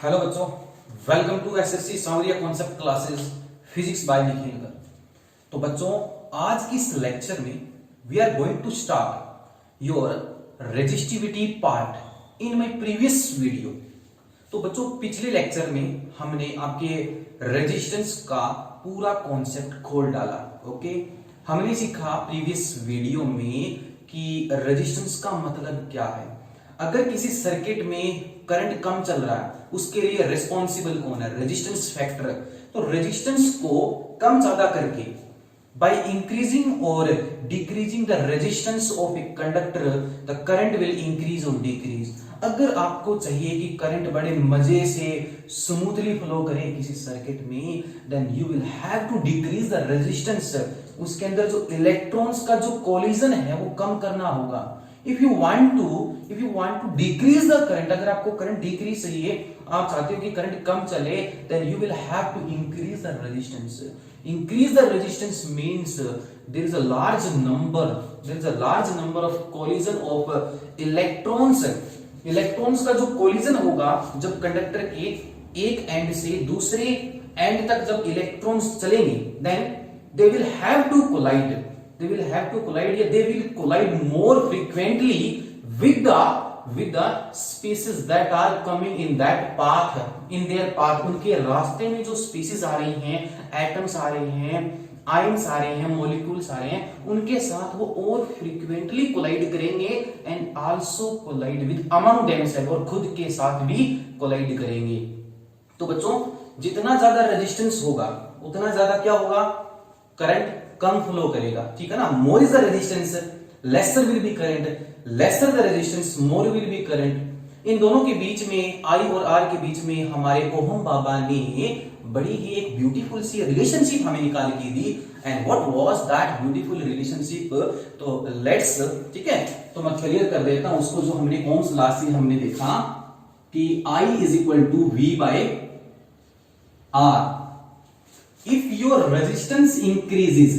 Hello बच्चों, welcome to SSC Sanwariya concept classes physics by Nikhil. तो बच्चों, आज की इस लेक्चर में we are going to start your resistivity part in my previous video. तो बच्चों, पिछले लेक्चर में हमने आपके रेजिस्टेंस का पूरा कॉन्सेप्ट खोल डाला। ओके, हमने सीखा प्रीवियस वीडियो में कि रेजिस्टेंस का मतलब क्या है। अगर किसी सर्किट में करंट कम चल रहा है, उसके लिए रिस्पॉन्सिबल कौन है? Resistance factor. तो रेजिस्टेंस को कम ज्यादा करके बाय इंक्रीजिंग और decreasing the resistance of a conductor the current will increase और डिक्रीज। अगर आपको चाहिए कि करंट बड़े मजे से स्मूथली फ्लो करे किसी सर्किट में, then you will have to decrease the resistance. उसके अंदर जो इलेक्ट्रॉन्स का जो कोलिजन है वो कम करना होगा। If you want to decrease the current, अगर आपको करंट डिक्रीज चाहिए, आप चाहते हो कि करंट कम चले, then you will have to increase the resistance. Increase the resistance means there is a large number of collision of electrons. Electrons का जो कोलिजन होगा जब कंडक्टर के एक एंड से दूसरे एंड तक जब इलेक्ट्रॉन्स चलेंगे, then they will have to collide. They will collide more frequently with the species that are coming in that path, in their path. उनके रास्ते में जो species आ रही हैं, एटम्स आ रहे हैं, आयंस आ रहे हैं, मॉलिक्यूल्स आ रहे हैं, उनके साथ वो और फ्रीक्वेंटली कोलाइड करेंगे and also collide with among themself, और खुद के साथ भी कोलाइड करेंगे। तो बच्चों, जितना ज्यादा रेजिस्टेंस होगा उतना ज्यादा क्या होगा? करंट कम फ्लो करेगा, ठीक है ना। More is the resistance, lesser will be current, lesser the resistance, more will be current. इन दोनों के बीच में, आई और आर के बीच में, हमारे ओहम बाबा ने बड़ी ही एक ब्यूटीफुल सी रिलेशनशिप हमें निकाल की दी। And what was that beautiful relationship? तो लेट्स, ठीक है, तो मैं क्लियर कर देता हूं उसको। जो हमने ओम्स लॉ से हमने देखा कि I is equal to V by R। If your resistance increases,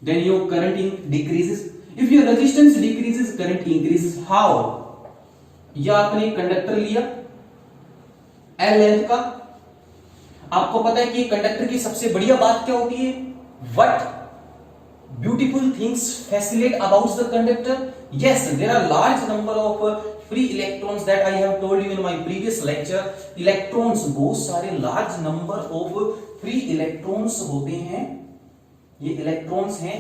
then your current decreases. If your resistance decreases, current increases. How? या आपने कंडक्टर लिया L लेंथ का। आपको पता है कि कंडक्टर की सबसे बढ़िया बात क्या होती है? What beautiful things fascinate about the conductor? Yes, there are large number of free electrons that I have told you in my previous lecture. Electrons, बहुत सारे large number of free electrons होते हैं, ये इलेक्ट्रॉन्स हैं,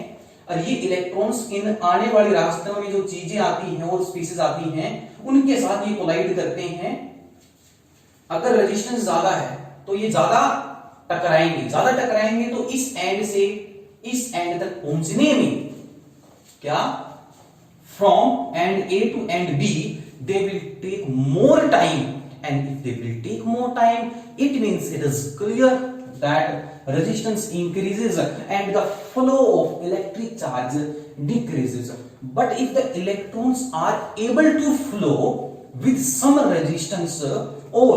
और ये electrons in आने वाले रास्तों में जो चीजें आती हैं और स्पीसीज आती हैं, उनके साथ ये कोलाइड करते हैं। अगर रेजिस्टेंस ज्यादा है तो ये ज्यादा टकराएंगे, तो इस एंड से इस एंड तक पहुंचने में क्या, from end A to end B, they will take more time. And if they will take more time, it means it is clear that resistance increases and the flow of electric charge decreases. But if the electrons are able to flow with some resistance, or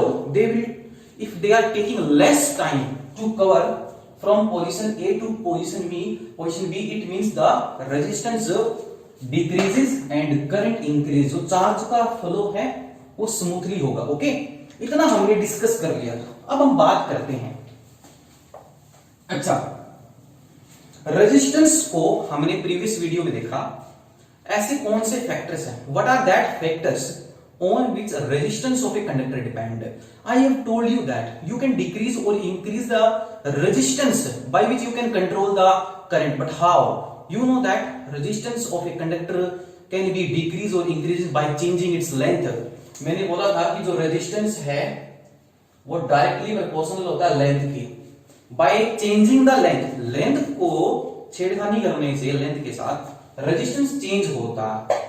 if they are taking less time to cover from position A to position B, it means the resistance decreases and current increases. जो charge का flow है वो smoothly होगा। Okay, इतना हमने discuss कर लिया। अब हम बात करते हैं, अच्छा, रेजिस्टेंस को हमने प्रीवियस वीडियो में देखा। ऐसे कौन से फैक्टर्स हैं? What are that factors on which resistance of a conductor depend? I have told you that you can decrease और increase the resistance by which you can control the current. But how? You know that resistance of a conductor can be decrease और increase by changing its length. मैंने बोला था कि जो resistance है वो directly proportional होता है लेंथ की। बाय चेंजिंग द लेंथ को छेड़खानी करने से लेंथ के साथ रेजिस्टेंस चेंज होता है।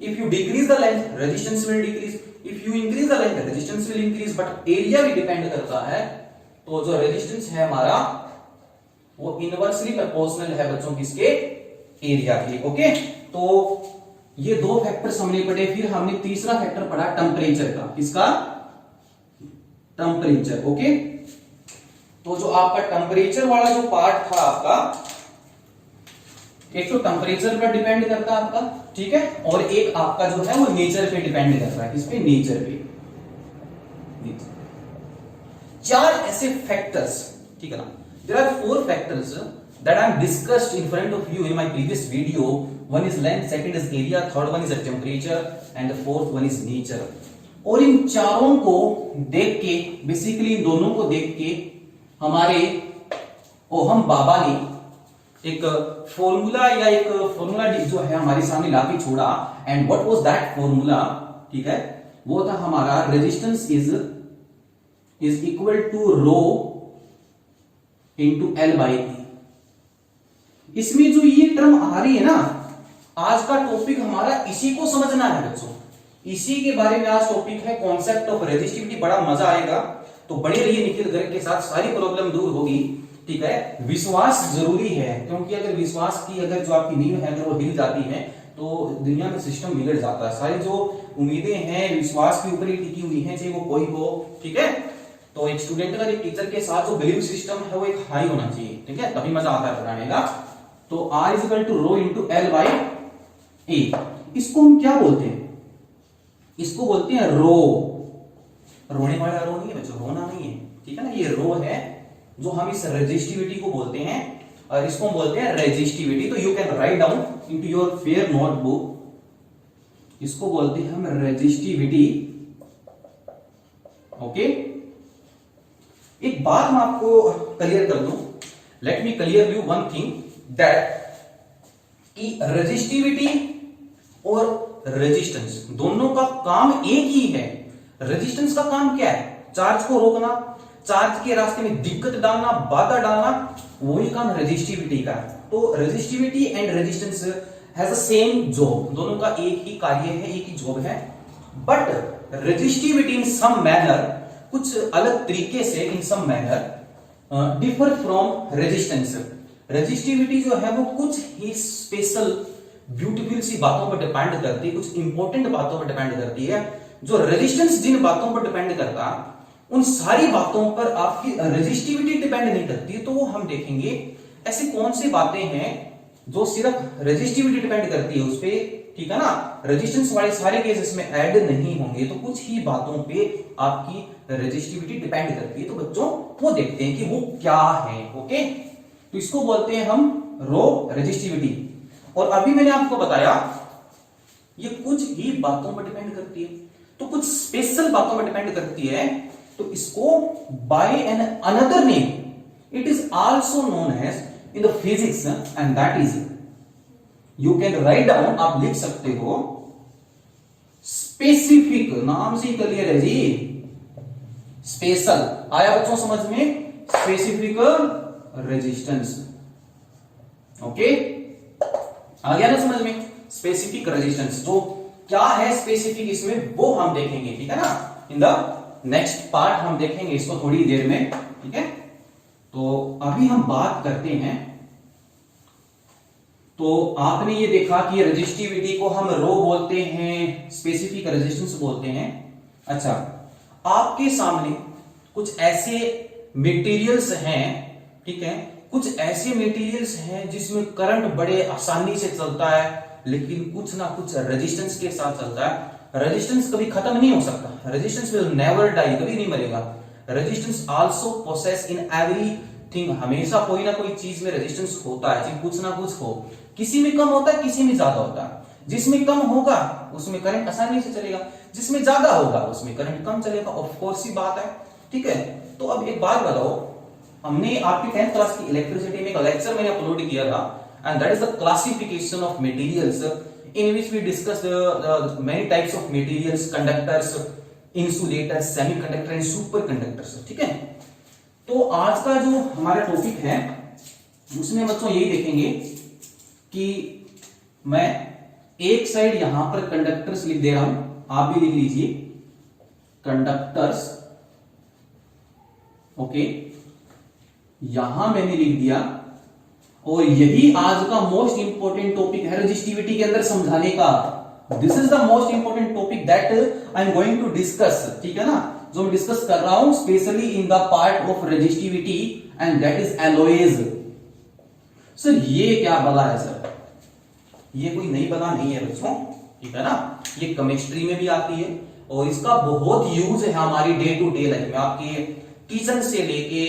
If you decrease the length, resistance will decrease. If you increase the length, resistance will increase. But area भी डिपेंड करता है। तो जो रेजिस्टेंस है हमारा वो इनवर्सली प्रोपोर्शनल है बच्चों किसके? एरिया के। ओके, तो ये दो फैक्टर्स हमने पढ़े। फिर हमने तीसरा फैक्टर पढ़ा टेम्परेचर का। किसका? टेम्परेचर। ओके, तो जो आपका टेम्परेचर वाला जो पार्ट था आपका, एक तो टेम्परेचर पर डिपेंड करता है आपका, ठीक है, और एक आपका जो है वो नेचर पे डिपेंड करता है। किस पे? नेचर पे। चार ऐसे फैक्टर्स, ठीक है ना, there are 4 factors that I am discussed in front of you in my previous video. One is length, second is area, third one is temperature and the fourth one is nature. और इन चारों को देख के, basically इन दोनों को देख के हमारे ओहम बाबा ने एक फॉर्मूला या एक फॉर्मूला जो है हमारे सामने लाके छोड़ा. And what was that formula, ठीक है, वो था हमारा resistance is equal to rho into L by A. इसमें जो ये टर्म आ रही है ना, आज का टॉपिक हमारा इसी को समझना है बच्चों. इसी के बारे में आज टॉपिक है, कॉन्सेप्ट ऑफ रेजिस्टिविटी. बड़ा मजा आएगा, तो बड़े रहिए निखिल गर्ग के साथ, सारी प्रॉब्लम दूर होगी. ठीक है, विश्वास जरूरी है, क्योंकि अगर विश्वास की अगर जो आपकी नींव है अगर वो हिल जाती है तो दुनिया में सिस्टम बिगड़ जाता है. सारी जो उम्मीदें हैं विश्वास के ऊपर ही टिकी हुई हैं, चाहे वो कोई हो. ठीक है, तो एक स्टूडेंट का एक टीचर के साथ जो बिलीव सिस्टम है वो एक हाई होना चाहिए. ठीक है, तभी मजा आता है पढ़ाने का. तो R is equal to rho into L by A. इसको हम क्या बोलते हैं? इसको बोलते हैं रो. रोने वाला रो नहीं है बच्चों, रोना नहीं है. ठीक है ना, ये रो है जो हम इस रेजिस्टिविटी को बोलते हैं, और इसको हम बोलते हैं रेजिस्टिविटी. तो you can write down into your fair notebook. इसको बोलते हैं हम रेजिस्टिविटी. ओके, एक बात मैं आपको क्लियर कर दूं. Let me clear you one thing that कि रेजिस्टिविटी और रेजिस्टेंस दोनों का काम एक ही है. रेजिस्टेंस का काम क्या है? चार्ज को रोकना, चार्ज के रास्ते में दिक्कत डालना, बाधा डालना, वही काम रेजिस्टिविटी का है. तो resistivity and resistance has the same job. दोनों का एक ही कार्य है, एक ही जॉब है. But resistivity in some manner, कुछ अलग तरीके से, in some manner differ from resistance. Resistivity जो है वो कुछ ही स्पेशल ब्यूटीफुल सी बातों पर डिपेंड करती है, कुछ इंपॉर्टेंट बातों पर डिपेंड करती है. जो रेजिस्टेंस जिन बातों पर डिपेंड करता उन सारी बातों पर आपकी रेजिस्टिविटी डिपेंड नहीं करती. तो वो हम देखेंगे ऐसी कौन सी बातें हैं जो सिर्फ रेजिस्टिविटी डिपेंड करती है उस पे. ठीक है ना, रेजिस्टेंस वाले सारे केसेस में ऐड नहीं होंगे. तो कुछ ही बातों पे आपकी रेजिस्टिविटी डिपेंड करती है. तो बच्चों वो देखते हैं कि वो क्या है. ओके, तो इसको बोलते हैं हम रो रेजिस्टिविटी. और अभी मैंने आपको बताया ये कुछ ही बातों पर डिपेंड करती है, तो कुछ स्पेशल बातों पर डिपेंड करती है. तो इसको by an another name it is also known as in the physics, and that is, you can write down, आप लिख सकते हो, स्पेसिफिक. नाम से क्लियर है जी, स्पेशल. आया बच्चों समझ में? Specific resistance. ओके, आ गया ना समझ में? स्पेसिफिक रेजिस्टेंस तो क्या है, स्पेसिफिक इसमें वो हम देखेंगे. ठीक है ना, इन द नेक्स्ट पार्ट हम देखेंगे इसको थोड़ी देर में. ठीक है, तो अभी हम बात करते हैं. तो आपने ये देखा कि रेजिस्टिविटी को हम रो बोलते हैं, स्पेसिफिक रेजिस्टेंस बोलते हैं. अच्छा, आपके सामने कुछ ऐसे मटेरियल्स हैं, ठीक है, कुछ ऐसे मटेरियल्स हैं जिसमें करंट बड़े आसानी से चलता है, लेकिन कुछ ना कुछ रेजिस्टेंस के साथ चलता है. रेजिस्टेंस कभी खत्म नहीं हो सकता. रेजिस्टेंस विल नेवर डाई, कभी नहीं मरेगा. Resistance also possess in everything. हमेशा कोई ना कोई चीज में रेजिस्टेंस होता है, चाहे कुछ ना कुछ हो. किसी में कम होता है, किसी में ज्यादा होता है. जिसमें कम होगा उसमें करंट आसानी से चलेगा, जिसमें ज्यादा होगा उसमें करंट कम चलेगा. ऑफ कोर्स ही बात है. ठीक है, तो अब एक बात बताओ, हमने आपकी 10th क्लास की इलेक्ट्रिसिटी में एक लेक्चर मैंने अपलोड किया था, and that is the classification of materials, in which we discussed many types of materials, conductors, insulators, semiconductor and superconductors. ठीक है, तो आज का जो हमारा टॉपिक है उसमें बच्चों यही देखेंगे कि मैं एक साइड यहां पर कंडक्टर्स लिख दे रहा हूं, आप भी लिख लीजिए कंडक्टर्स. ओके, यहां मैंने लिख दिया. और यही आज का मोस्ट इंपोर्टेंट टॉपिक है रेजिस्टिविटी के अंदर समझाने का. This is the most important topic that I am going to discuss. ठीक है ना, जो मैं डिस्कस कर रहा हूं specially in the part of resistivity, and that is alloys. Sir ये क्या बला है सर? ये कोई नई बला नहीं है बच्चों. ठीक है ना, ये केमिस्ट्री में भी आती है और इसका बहुत यूज है हमारी डे टू डे लाइफ में. आपके किचन से लेके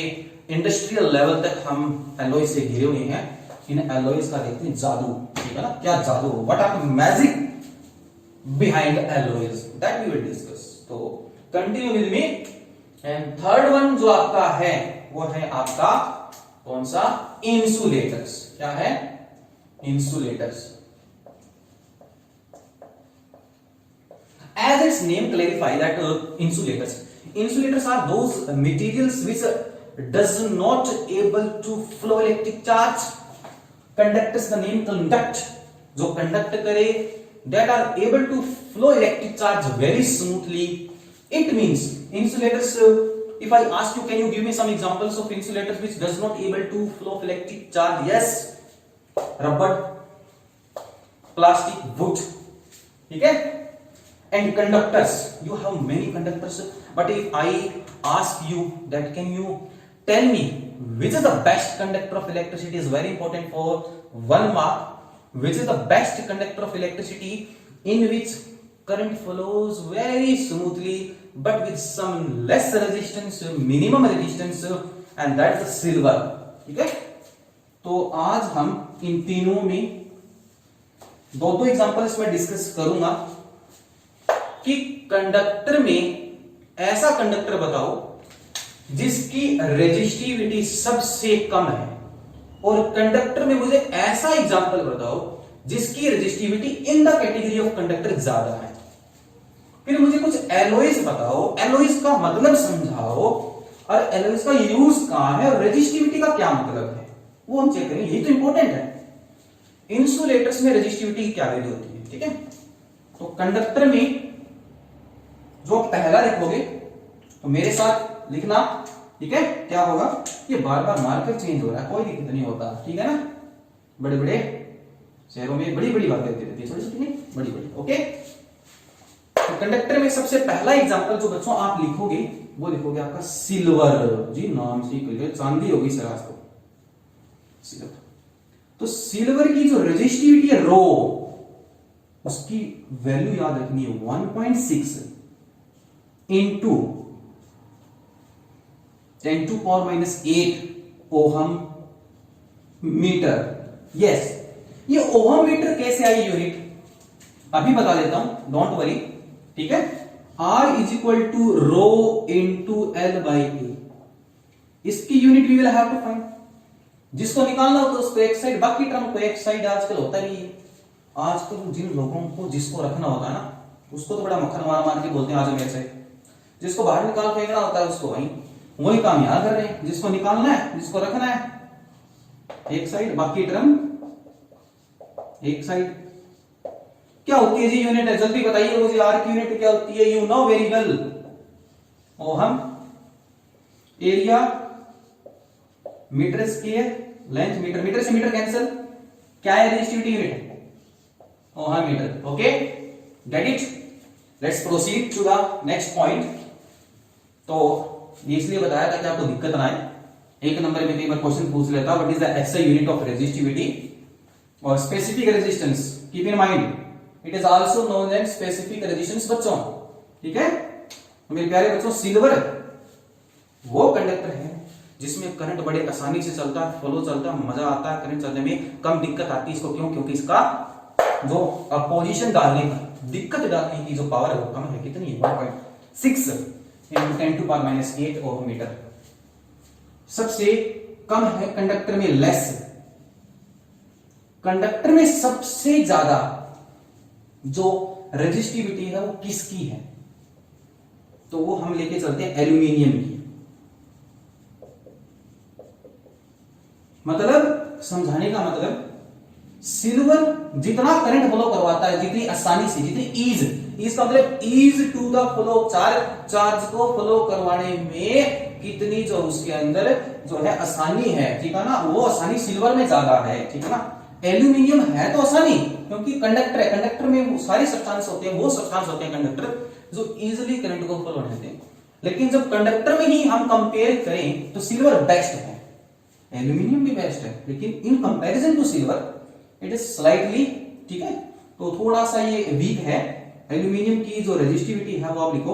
इंडस्ट्रियल लेवल तक हम एलॉय से घिरे हुए हैं। इन एलॉयज का देखते हैं जादू, ठीक है ना, क्या जादू, what are the magic behind alloys, that we will discuss. तो continue with me. And third one जो आपका है वो है आपका कौन सा, इंसुलेटर्स। क्या है, insulators. As its name clarify that insulators are those materials which does not able to flow electric charge. Conductors, the name conduct, जो conduct करे, that are able to flow electric charge very smoothly. It means insulators. If I ask you, can you give me some examples of insulators which does not able to flow electric charge? Yes, rubber, plastic, wood. ठीक है। And conductors, you have many conductors, but if I ask you that can you tell me which is the best conductor of electricity, is very important for 1 mark. Which is the best conductor of electricity in which current flows very smoothly but with some less resistance, minimum resistance, and that is the silver. ठीक है। तो आज हम इन तीनों में दो examples में discuss करूंगा कि कंडक्टर में ऐसा कंडक्टर बताओ जिसकी रेजिस्टिविटी सबसे कम है, और कंडक्टर में मुझे ऐसा एग्जांपल बताओ जिसकी resistivity in the category of conductor ज्यादा है। फिर मुझे कुछ एलॉयज बताओ, एलॉयज का मतलब समझाओ, और एलॉयज का यूज कहां है और रेजिस्टिविटी का क्या मतलब है वो हम चेक करेंगे। ये तो इंपॉर्टेंट है। इंसुलेटर्स में रेजिस्टिविटी की क्या वैल्यू होती है, ठीक है। तो कंडक्टर में जो पहला लिखोगे तो मेरे साथ लिखना, ठीक है। क्या होगा, ये बार बार मार्कर चेंज हो रहा है, कोई दिक्कत नहीं होता, ठीक है ना। बड़े बड़े शहरों में बड़ी बड़ी बातें होती रहती है, छोटी छोटी नहीं, बड़ी बड़ी, ओके। तो कंडक्टर में सबसे पहला एग्जांपल जो बच्चों आप लिखोगे वो लिखोगे आपका सिल्वर। जी नाम से क्लियर, चांदी होगी सर आज तो, सिल्वर। तो सिल्वर की जो रेजिस्टिविटी है रो, उसकी वैल्यू याद रखनी है 1.6 इंटू 10⁻⁸ ओहम मीटर। यस, ये ओहम मीटर कैसे आई यूनिट अभी बता देता हूं, डोंट वरी, ठीक है। R is equal to rho into L by A, इसकी unit we will have to find. जिसको निकालना हो तो उसको एक साइड, बाकी टर्म को एक साइड आजकल होता नहीं है। आजकल जिन लोगों को जिसको रखना होता है ना, उसको तो बड़ा मक्खन मार मार के बोलते हैं आज मेरे से। जिसको बाहर निकाल फेंकना होता है उसको वही काम याद कर रहे हैं। जिसको निकालना है, जिसको रखना है एक साइड, बाकी टर्म एक साइड। क्या होती है जी यूनिट है, जल्दी बताइए मुझे, आर की यूनिट क्या होती है? You know very well, ohm, area, metre square, length metre, metre से मीटर कैंसिल, क्या है resistivity unit? Ohm metre, okay, get it. Let's proceed to the next point. तो ये इसलिए बताया था कि आपको दिक्कत ना आए, एक नंबर में कई बार क्वेश्चन पूछ लेता, what is the SI unit of resistivity और specific resistance. Keep in mind it is also known as specific resistance बच्चों, ठीक है। मेरे प्यारे बच्चों, सिल्वर वो कंडक्टर है जिसमें करंट बड़े आसानी से चलता है, फ्लो चलता है, मजा आता है, करंट चलने में कम दिक्कत आती है इसको। क्यों? क्योंकि इसका जो पोजीशन डालने का, दिक्कत डालने की जो पावर है वो कम है। कितनी है? 1.6 इंटू 10⁻⁸ ओहम मीटर। सबसे कम है कंडक्टर में लेस, कंडक्टर में सबसे ज्यादा जो रेजिस्टिविटी है वो किसकी है? तो वो हम लेके चलते हैं एल्यूमिनियम की। मतलब समझाने का मतलब, सिल्वर जितना करंट फ्लो करवाता है, जितनी आसानी से, जितनी ईज का मतलब ease to the flow, charge को फ्लो करवाने में कितनी जो उसके अंदर जो है आसानी है, ठीक है ना, वो आसानी सिल्वर में ज्यादा है, ठीक है ना। एल्यूमिनियम है तो आसानी, क्योंकि कंडक्टर है, कंडक्टर में वो सारी सब्सटेंस होते हैं, वो सब्सटेंस होते हैं कंडक्टर जो इजीली करंट को फ्लो देते हैं। लेकिन जब कंडक्टर में ही हम कंपेयर करें तो सिल्वर बेस्ट है, एल्यूमिनियम भी बेस्ट है, लेकिन in comparison to silver it is slightly, ठीक है। तो थोड़ा सा ये वीक है। एल्यूमिनियम की जो रेजिस्टिविटी है वो आप लिखो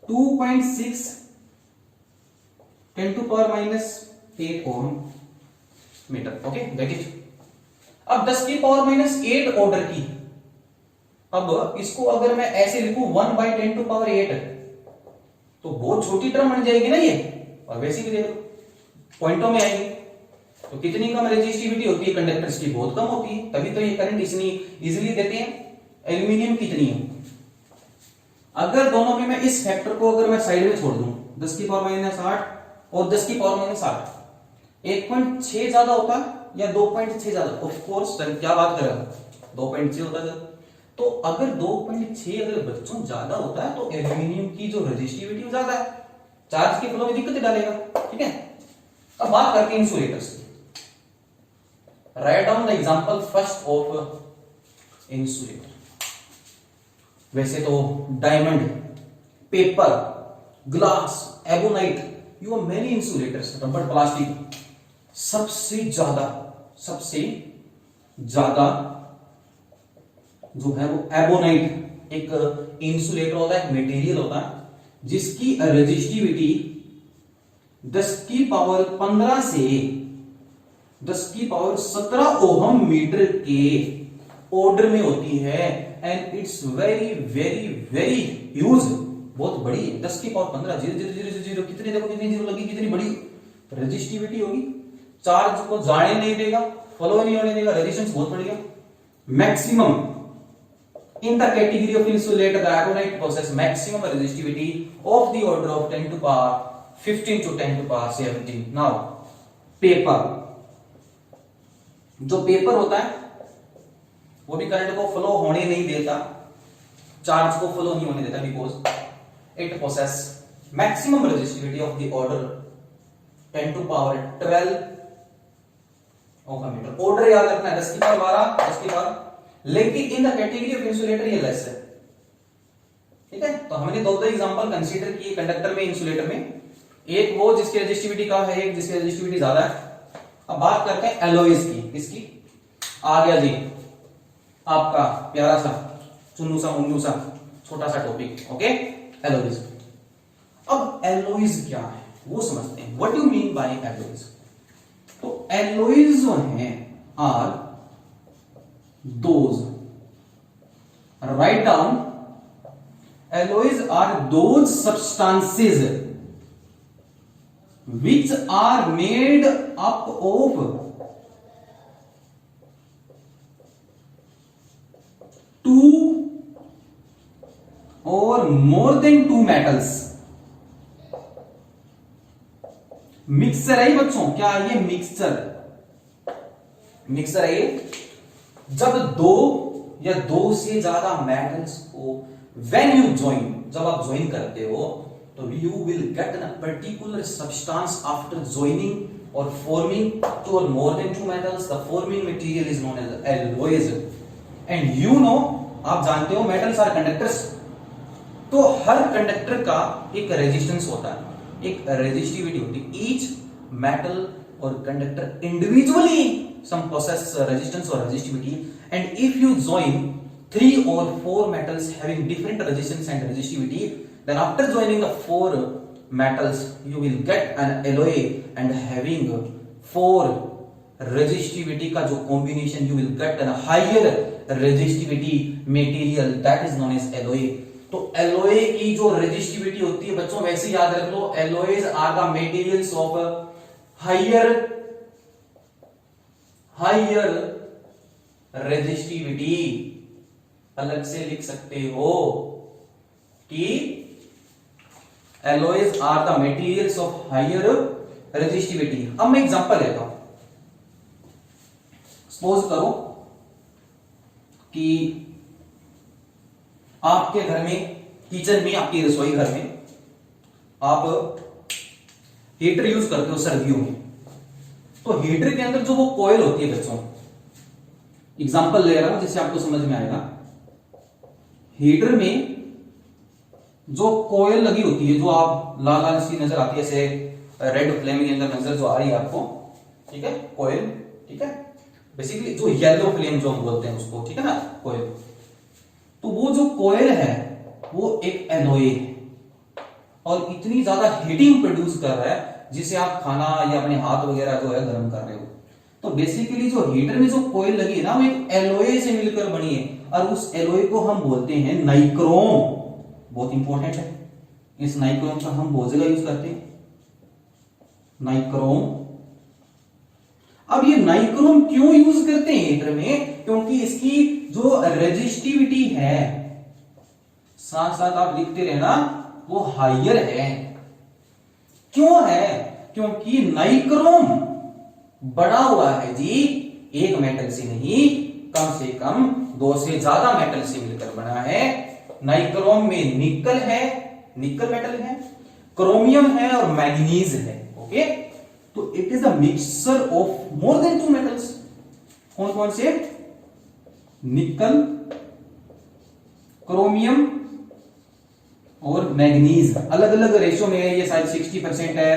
2.6 10⁻⁸ ओम मीटर। Okay get it. अब 10⁻⁸ ऑर्डर की, अब इसको अगर मैं ऐसे लिखूं 1/10⁸ तो बहुत छोटी टर्म बन जाएगी ना ये, और वैसे भी देखो पॉइंटों में आएगी तो कितनी कम रेजिस्टिविटी होती है कंडक्टर्स की, बहुत कम होती है, तभी तो ये करंट इतनी इजीली देते हैं। एल्यूमिनियम कितनी है, अगर दोनों में मैं इस फैक्टर को अगर मैं साइड में छोड़ दूं 10⁻⁸ और 10⁻⁸, 1.6 ज्यादा होता या 2.6 ज्यादा? ऑफ कोर्स क्या बात कर रहा हूं, 2.6 होता है। तो अगर 2.6 अगर बच्चों ज्यादा होता है तो एल्यूमिनियम की जो रेजिस्टिविटी ज्यादा है, चार्ज के फ्लो में दिक्कत डालेगा। ठीक है, अब बात करते हैं इंसुलेटर्स की। Write down the example first of insulator. वैसे तो diamond, paper, glass, ebonite, you are many insulators, rubber, plastic. सबसे ज्यादा जो है वो एबोनाइट एक इंसुलेटर होता है, मटेरियल होता है जिसकी रेजिस्टिविटी 10⁻15 से 10⁻17 ओहम मीटर के ऑर्डर में होती है। And it's very very very huge, बहुत बड़ी है। 10⁻15 0 कितने, देखो कितनी जीरो लगी, कितनी बड़ी रेजिस्टिविटी होगी। चार्ज को जाने नहीं देगा, फ्लो नहीं होने देगा, रेजिस्टेंस बहुत बढ़ेगा। Maximum in the category of insulator, the aconite possess maximum resistivity of the order of 10⁻15 to 10⁻17. Now paper, जो पेपर होता है वो भी करंट को फ्लो होने नहीं देता, चार्ज को फ्लो नहीं होने देता, because it possess maximum resistivity of the order 10⁻12 ohm metre. Order याद रखना है 10⁻12, 10⁻12, लेकिन in the category of insulator ये लेस है। ठीक है, तो हमने दो एग्जांपल कंसीडर किए कंडक्टर में, इंसुलेटर में। एक वो जिसकी रेजिस्टिविटी कम है, एक जिसकी रेजिस्टिविटी ज्यादा है। अब बात करते हैं एलॉयज की। इसकी आ गया जी आपका प्यारा सा चुन्नू सा मुन्नू सा छोटा सा टॉपिक। Okay, alloys. अब एलॉयज क्या है वो समझते हैं। What you mean by alloys? तो एलॉयज जो हैं are those, write down, alloys are those substances which are made up of two or more than two metals। Mixture है बच्चों, क्या ये मिक्सचर है ये। जब दो या दो से ज्यादा मेटल्स को व्हेन यू ज्वाइन, जब आप ज्वाइन करते हो तो you will get a particular substance after joining और फॉर्मिंग टू और more than two metals. The forming material is known as alloys. And you know, आप जानते हो मेटल्स आर कंडक्टर्स, तो हर कंडक्टर का एक रेजिस्टेंस होता है, एक रेजिस्टिविटी होती है। ईच मेटल और conductor individually some possess resistance or resistivity, and if you join 3 or 4 metals having different resistance and resistivity, then after joining the 4 metals you will get an alloy and having 4 resistivity का जो combination you will get a higher resistivity material that is known as alloy। तो alloy की जो resistivity होती है बच्चों वैसे याद रख लो, alloys are the materials of higher resistivity। अलग से लिख सकते हो कि alloys are the materials of higher resistivity। अब मैं एग्जांपल लेता हूं। सपोज करो कि आपके घर में, किचन में, आपकी रसोई घर में आप हीटर यूज करते हो सर्दियों में। तो हीटर के अंदर जो वो कॉइल होती है बच्चों, एग्जांपल ले रहा हूं जिससे आपको समझ में आएगा। हीटर में जो कॉइल लगी होती है, जो आप लाल लाल सी नजर आती है, ऐसे रेड फ्लेम के अंदर नजर जो आ रही है आपको, ठीक है, कॉइल, ठीक है, बेसिकली जो येलो फ्लेम जो हम बोलते हैं उसको, ठीक है ना, कॉइल। तो वो जो कॉइल है वो एक एलॉय है और इतनी ज्यादा हीटिंग प्रोड्यूस कर रहा है जिसे आप खाना या अपने हाथ वगैरह जो है गर्म कर रहे हो। तो बेसिकली जो हीटर में जो कॉइल लगी है ना, वो एक एलॉय से मिलकर बनी है, और उस एलॉय को हम बोलते हैं नाइक्रोम। बहुत इंपॉर्टेंट है, इस नाइक्रोम का हम बहुत जगह यूज करते हैं, नाइक्रोम। अब ये नाइक्रोम क्यों यूज करते हैं हीटर में? क्योंकि इसकी जो रेजिस्टिविटी है, साथ साथ आप लिखते रहना, वो हायर है। क्यों है? क्योंकि नाइक्रोम बना हुआ है जी एक मेटल से नहीं, कम से कम 2 से ज्यादा मेटल से मिलकर बना है। नाइक्रोम में निकल है, निकल मेटल है, क्रोमियम है और मैग्नीज है। ओके, तो it is a mixture of more than 2 metals. कौन कौन से? निकल, क्रोमियम और मैग्नीज। अलग अलग रेशो में है, ये शायद 60% है,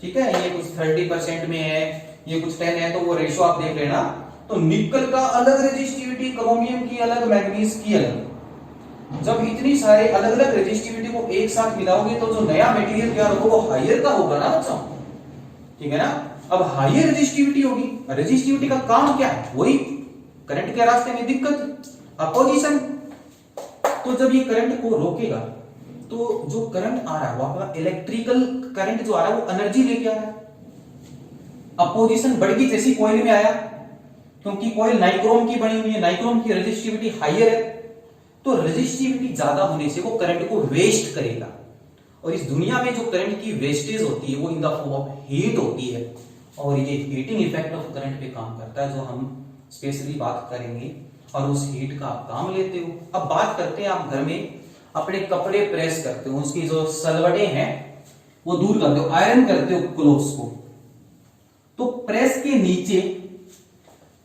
ठीक है, ये कुछ 30% में है, ये कुछ 10 है, तो वो रेशो आप देख लेना। तो निकल का अलग रेजिस्टिविटी, क्रोमियम की अलग, मैग्नीज की अलग। जब इतनी सारे अलग अलग रेजिस्टिविटी को एक साथ मिलाओगे तो जो नया मटेरियल तैयार होगा वो हायर का होगा ना बच्चों, ठीक है ना। अब हायर रेजिस्टिविटी होगी, रेजिस्टिविटी का काम क्या है? वही करंट के रास्ते में दिक्कत, अपोजिशन। तो जब ये करंट को रोकेगा तो जो करंट आ रहा है वो आपका इलेक्ट्रिकल करंट जो आ रहा है वो एनर्जी लेके आ रहा है। अपोजिशन बढ़ गई जैसी कॉइल में आया, क्योंकि कॉइल नाइक्रोम की बनी हुई है, नाइक्रोम की रेजिस्टिविटी हायर है, तो रेजिस्टिविटी ज्यादा होने से वो करंट को वेस्ट करेगा। और इस दुनिया में जो करंट की वेस्टेज होती है वो in the form of heat होती है, और ये हीटिंग इफेक्ट ऑफ करंट पे काम करता है, जो हम स्पेशली बात करेंगे, और उस हीट का आप काम लेते हो। अब बात करते हैं, आप घर में अपने कपड़े प्रेस करते हो, उसकी जो सलवटें हैं वो दूर करते हो, आयरन करते हो क्लोथ्स को, तो प्रेस के नीचे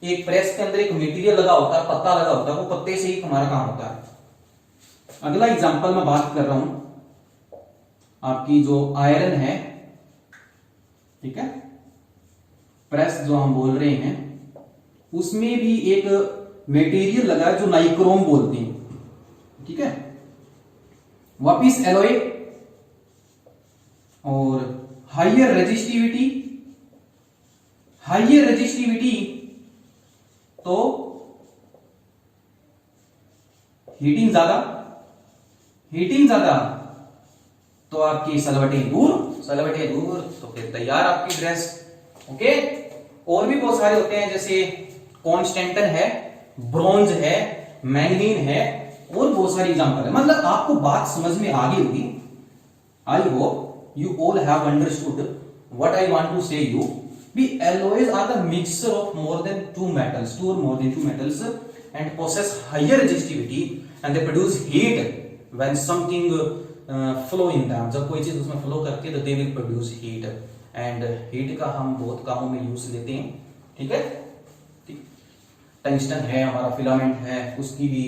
एक, प्रेस के अंदर एक मटेरियल लगा होता है, पत्ता लगा होता है, वो पत्ते से ही हमारा काम होता है। अगला एग्जांपल मैं बात कर रहा हूं, आपकी जो आयरन है, ठीक है, प्रेस जो हम बोल रहे हैं, उसमें भी एक मटेरियल लगा है जो नाइक्रोम बोलते हैं, ठीक है। वापिस एलॉय और हायर रेजिस्टिविटी, हायर रेजिस्टिविटी तो हीटिंग ज्यादा, हीटिंग ज्यादा तो आपकी सलवटें दूर, सलवटें दूर तो फिर तैयार आपकी ड्रेस। ओके, और भी बहुत सारे होते हैं, जैसे कॉन्स्टेंटन है, ब्रॉन्ज है, मैंगनीन है, और बहुत सारी एग्जांपल है। मतलब आपको बात समझ में आ गई होगी। I hope you all have understood what I want to say you. The alloys are the mixture of more than 2 metals, 2 or more than 2 metals, and possess higher resistivity, and they produce heat when something flow in them. जब कोई चीज उसमें flow करती है तो they will produce heat, and heat का हम बहुत कामों में यूज लेते हैं, ठीक है। टंगस्टन है हमारा, फिलामेंट है, उसकी भी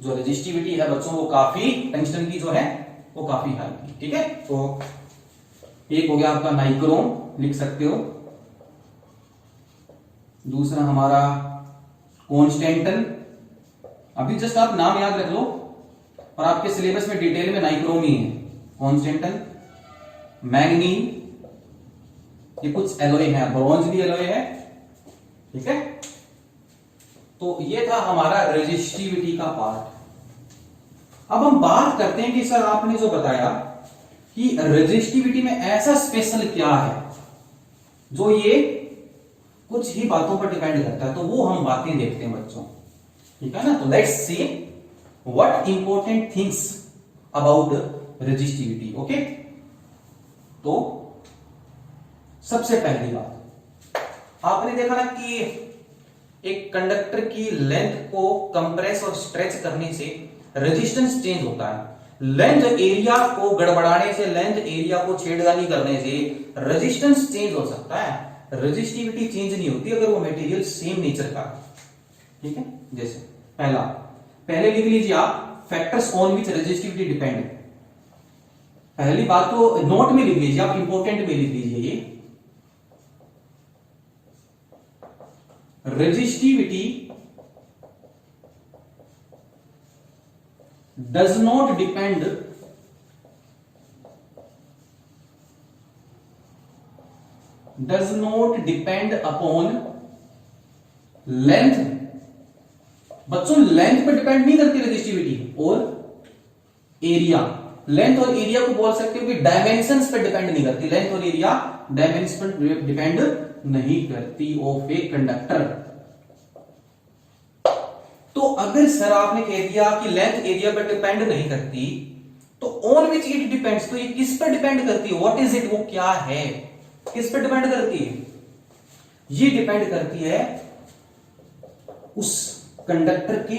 जो रेजिस्टिविटी है बच्चों वो काफी, टंगस्टन की जो है वो काफी हाई, ठीक है। तो एक हो गया आपका नाइक्रोम, लिख सकते हो। दूसरा हमारा कॉन्स्टेंटन, अभी जस्ट आप नाम याद रख लो, और आपके सिलेबस में डिटेल में नाइक्रोम ही है। कॉन्स्टेंटन, मैंगनीन, ये कुछ एलॉय है, ब्रॉन्ज भी एलॉय है, ठीक है। तो ये था हमारा रेजिस्टिविटी का पार्ट। अब हम बात करते हैं कि सर आपने जो बताया कि रेजिस्टिविटी में ऐसा स्पेशल क्या है जो ये कुछ ही बातों पर डिपेंड करता है, तो वो हम बातें देखते हैं बच्चों, ठीक है ना। तो let's see what important things about resistivity. Okay, तो सबसे पहली बात, आपने देखा ना कि एक कंडक्टर की लेंथ को कंप्रेस और स्ट्रेच करने से रेजिस्टेंस चेंज होता है। लेंथ एरिया को गड़बड़ाने से, लेंथ एरिया को छेड़खानी करने से रेजिस्टेंस चेंज हो सकता है, रेजिस्टिविटी चेंज नहीं होती अगर वो मटेरियल सेम नेचर का, ठीक है। जैसे पहले लिख लीजिए आप, factors on which resistivity depend. पहली बात तो नोट में लिख लीजिए आप, इंपॉर्टेंट में लिख लीजिए ये, resistivity does not depend does not depend upon length. बच्चों लेंथ पर डिपेंड नहीं करती रेजिस्टिविटी, और एरिया, लेंथ और एरिया को बोल सकते हो कि डायमेंशंस पर डिपेंड नहीं करती। लेंथ और एरिया डायमेंशन पर डिपेंड नहीं करती ऑफ ए कंडक्टर। तो अगर सर आपने कह दिया कि लेंथ एरिया पर डिपेंड नहीं करती, तो ऑन विच इट डिपेंड्स, तो ये किस पर डिपेंड करती है? व्हाट इज इट, वो क्या है, किस पर डिपेंड करती है? ये डिपेंड करती है उस कंडक्टर के,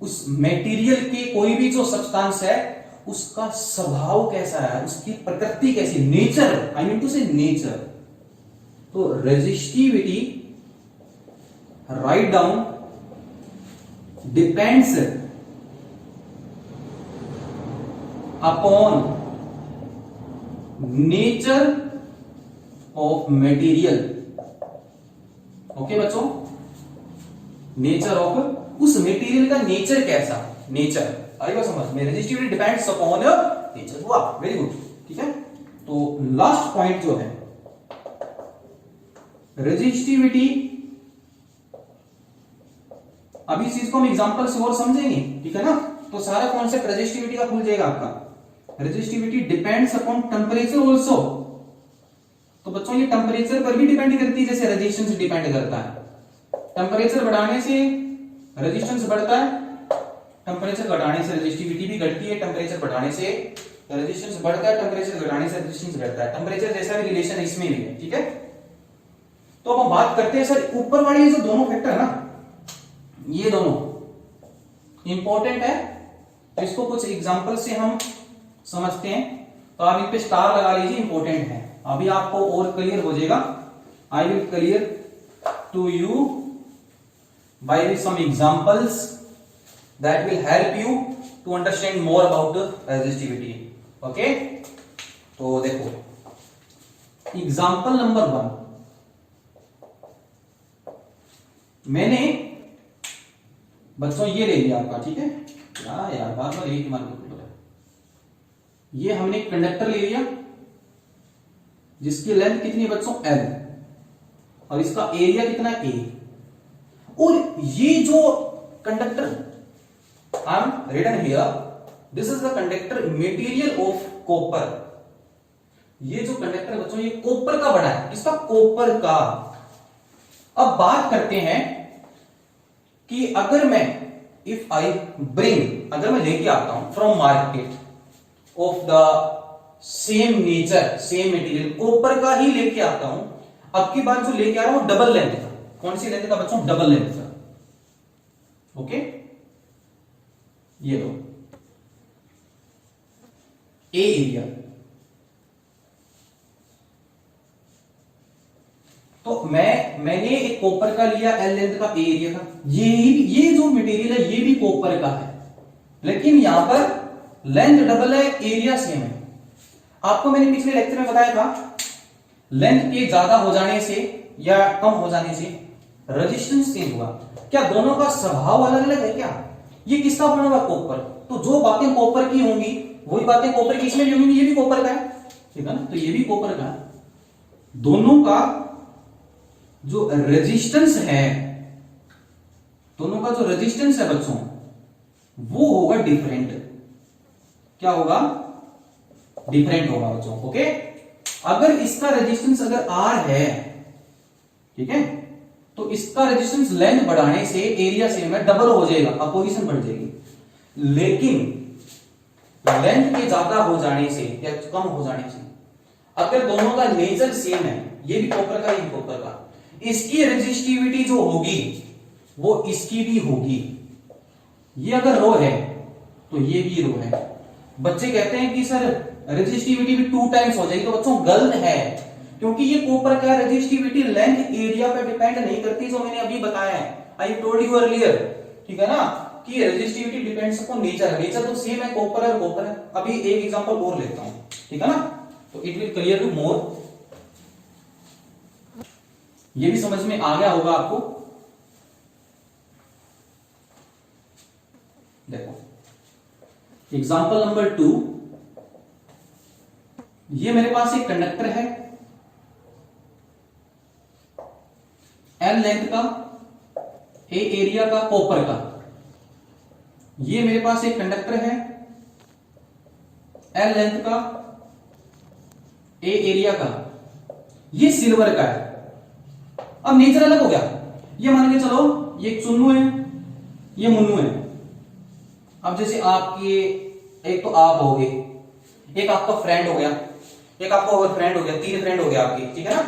उस मटेरियल के, कोई भी जो सब्सटेंस है उसका स्वभाव कैसा है, उसकी प्रकृति कैसी, नेचर, आई मीन टू से नेचर। तो resistivity, write down, depends upon nature of material. Okay बच्चों, नेचर ऑफ, उस मटेरियल का नेचर कैसा, नेचर आई बात समझ में। रेजिस्टिविटी डिपेंड्स अपॉन नेचर, हुआ, वेरी गुड, ठीक है। तो लास्ट पॉइंट जो है रेजिस्टिविटी, अभी इस चीज को हम एग्जांपल से और समझेंगे, ठीक है ना। तो सारा कॉन्सेप्ट रेजिस्टिविटी का खुल जाएगा आपका। Resistivity depends upon temperature also. तो बच्चों ये टेम्परेचर पर भी डिपेंड करती है, जैसे रेजिस्टेंस डिपेंड करता है। टेम्परेचर बढ़ाने से रेजिस्टेंस बढ़ता है, टेम्परेचर घटाने से रेजिस्टिविटी भी घटती है, टेम्परेचर बढ़ाने से रेजिस्टेंस बढ़ता है, टेम्परेचर घटाने से रेजिस्टेंस घटता है। टेम्परेचर जैसा भी रिलेशन इसमें भी है, ठीक है। तो अब हम बात करते हैं सर ऊपर वाले जो दोनों फैक्टर है ना, ये दोनों इंपॉर्टेंट है, तो इसको कुछ एग्जांपल से हम समझते हैं। तो आप इन पे स्टार लगा लीजिए, इंपॉर्टेंट है। अभी आपको और क्लियर हो जाएगा। I will clear to you by some examples that will help you to understand more about resistivity. Okay, तो देखो एग्जांपल नंबर 1, मैंने बच्चों ये ले लिया आपका, ठीक है। क्या यार बार बार एक मान लो, ये हमने कंडक्टर ले लिया जिसकी लेंथ कितनी है बच्चों, L, और इसका एरिया कितना है, A। और ये जो conductor I am written here, this is the conductor material of copper. ये जो कंडक्टर बच्चों ये कॉपर का बना है, इसका कॉपर का। अब बात करते हैं कि अगर मैं इफ आई ब्रिंग, अगर मैं लेके आता हूं from market of the same nature, same material, copper का ही लेके आता हूं। अब की बात जो लेके आ रहा हूं डबल लेंथ का, कौन सी लेंथ का बच्चों, डबल लेंथ का। ओके, ये लो ए एरिया। तो मैंने एक कॉपर का लिया एल लेंथ का, ए एरिया का। ये जो मटेरियल है ये भी कॉपर का है, लेकिन यहां पर लेंथ डबल है, एरिया सेम है। आपको मैंने पिछले लेक्चर में बताया था लेंथ के ज्यादा हो जाने से या कम हो जाने से रेजिस्टेंस चेंज होगा। क्या दोनों का स्वभाव अलग अलग है क्या? ये किसका बना हुआ, कॉपर। तो जो बातें कॉपर की होंगी वही बातें कॉपर की इसमें भी होंगी। ये भी कॉपर का है, ठीक है ना। तो ये भी कॉपर का है। दोनों का जो रेजिस्टेंस है, दोनों का जो रेजिस्टेंस है बच्चों वो होगा डिफरेंट। क्या होगा, डिफरेंट होगा बच्चों। ओके, अगर इसका रेजिस्टेंस अगर R है, ठीक है, तो इसका रेजिस्टेंस लेंथ बढ़ाने से एरिया सेम है, डबल हो जाएगा, अपोजिशन बढ़ जाएगी। लेकिन लेंथ के ज्यादा हो जाने से या कम हो जाने से, अगर दोनों का नेचर सेम है, ये भी कॉपर का, ये भी कॉपर का, इसकी रेजिस्टिविटी जो होगी वो इसकी भी होगी। ये अगर रो है तो ये भी रो है। बच्चे कहते हैं कि सर रेजिस्टिविटी भी 2 टाइम्स हो जाएगी, तो बच्चों गलत है, क्योंकि ये कॉपर का रेजिस्टिविटी लेंथ एरिया पे डिपेंड नहीं करती, जो मैंने अभी बताया है। आई टोल्ड यू अर्लियर, ठीक है ना, कि resistivity depends upon nature. Nature तो सेम है, कॉपर और कॉपर है। अभी एक एग्जांपल और लेता हूं, ठीक है ना, तो इट विल क्लियर टू मोर। ये भी समझ में आ गया होगा आपको। देखो एग्जांपल नंबर 2, ये मेरे पास एक कंडक्टर है, L लेंथ का, A एरिया का कॉपर का। ये मेरे पास एक कंडक्टर है L लेंथ का, A एरिया का, ये सिल्वर का है। अब नेचर अलग हो गया। ये मान के चलो ये चुन्नू है, ये मुन्नू है। अब जैसे आपके एक तो आप हो गए, एक आपका फ्रेंड हो गया, एक आपका और फ्रेंड हो गया, 3 फ्रेंड हो गए आपके, ठीक है ना।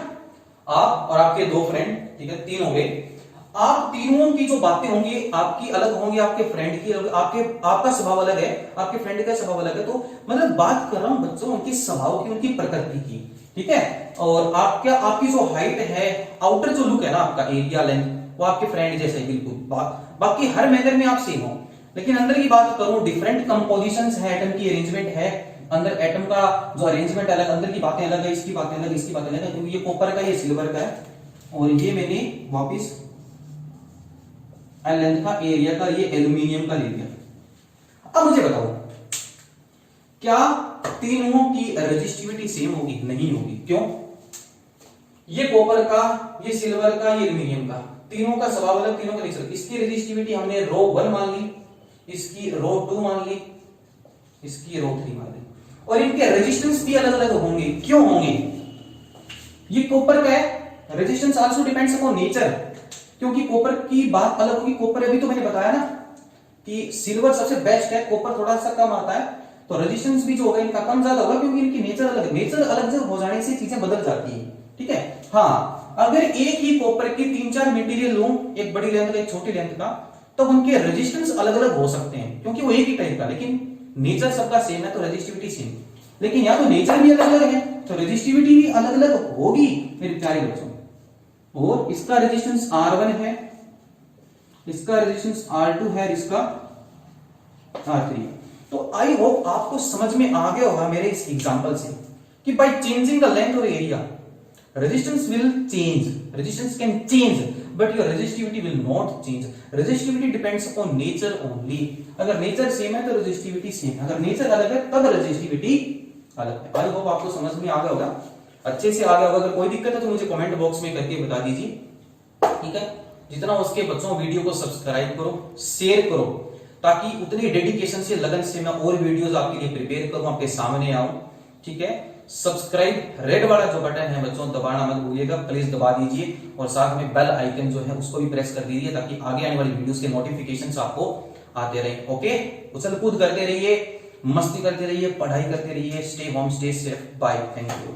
आप और आपके 2 फ्रेंड, ठीक है, 3 हो गए। आप तीनों की जो बातें होंगी आपकी अलग होंगी, आपके फ्रेंड की, आपका स्वभाव अलग है, आपके फ्रेंड का स्वभाव अलग है। तो मतलब बात कर रहा हूं बच्चों उनके स्वभाव की, उनकी प्रकृति की, ठीक है। और आपकी जो हाइट है, आउटर जो लुक है ना आपका, एरिया लेंथ, वो आपके फ्रेंड जैसे बिल्कुल। बाकी हर मैटर में आप सेम हो, लेकिन अंदर की बात करूं, डिफरेंट कंपोजिशंस है, एटम की अरेंजमेंट है, अंदर एटम का जो अरेंजमेंट अलग, अंदर की बातें अलग है, इसकी बातें अलग, इसकी बातें अलग है, क्योंकि ये कॉपर का, ये सिल्वर का है, और ये मैंने वापिस लेंथ का, एरिया का, ये एल्यूमिनियम का ले लिया। अब मुझे बताओ, क्या तीनों की रेजिस्टिविटी सेम होगी? नहीं होगी। क्यों? ये कॉपर का, ये सिल्वर का, ये एल्यूमिनियम का, तीनों का स्वभाव अलग, तीनों का नेचर। इसकी रेजिस्टिविटी हमने रो 1 मान ली, इसकी रो 2 मान ली, इसकी रो 3 मान ली, और इनके रेजिस्टेंस भी अलग अलग होंगे। क्यों होंगे? ये कॉपर का है, resistance also depends upon nature, क्योंकि कॉपर की बात अलग होगी। कॉपर अभी तो मैंने बताया ना कि सिल्वर सबसे बेस्ट है, कॉपर थोड़ा सा कम आता है, तो रेजिस्टेंस भी जो होगा इनका कम ज्यादा होगा, क्योंकि इनकी नेचर अलग है। नेचर अलग जब हो जाने से चीजें बदल जाती है, ठीक है। हाँ, अगर एक ही कॉपर की 3-4 मटेरियल लूं, एक बड़ी लेंथ का, एक छोटी लेंथ का, तो उनके रेजिस्टेंस अलग अलग हो सकते हैं, क्योंकि वो एक ही टाइप का, लेकिन नेचर सबका सेम है, तो रेजिस्टिविटी सेम। लेकिन या तो नेचर भी अलग अलग है, तो रेजिस्टिविटी भी अलग अलग होगी मेरे प्यारे बच्चों। और इसका रेजिस्टेंस R1 है, इसका रेजिस्टेंस R2 है, इसका R3। तो आई होप आपको समझ में आ गया होगा मेरे इस एग्जांपल से कि बाय चेंजिंग द लेंथ और area resistance will change, resistance can change but your resistivity will not change. Resistivity depends upon nature only. अगर नेचर सेम है तो रेजिस्टिविटी सेम, अगर नेचर अलग है तब रेजिस्टिविटी अलग है। आई होप आपको समझ में आ गया होगा, अच्छे से आ गया होगा। अगर कोई दिक्कत है तो मुझे कमेंट बॉक्स में करके बता दीजिए, ठीक है। जितना हो सके बच्चों वीडियो को सब्सक्राइब करो, शेयर करो, ताकि उतनी डेडिकेशन से, लगन से मैं और वीडियोस आपके लिए प्रिपेयर करूं, आपके सामने आऊं, ठीक है। सब्सक्राइब रेड वाला जो बटन है बच्चों दबाना मत भूलिएगा, प्लीज दबा दीजिए, और साथ में बेल आइकन जो है उसको भी प्रेस कर दीजिए, ताकि आगे आने वाली वीडियोस के नोटिफिकेशंस आपको आते रहे। ओके, उछल कूद करते रहिए, मस्ती करते रहिए, पढ़ाई करते रहिए। Stay home, stay safe, bye, thank you.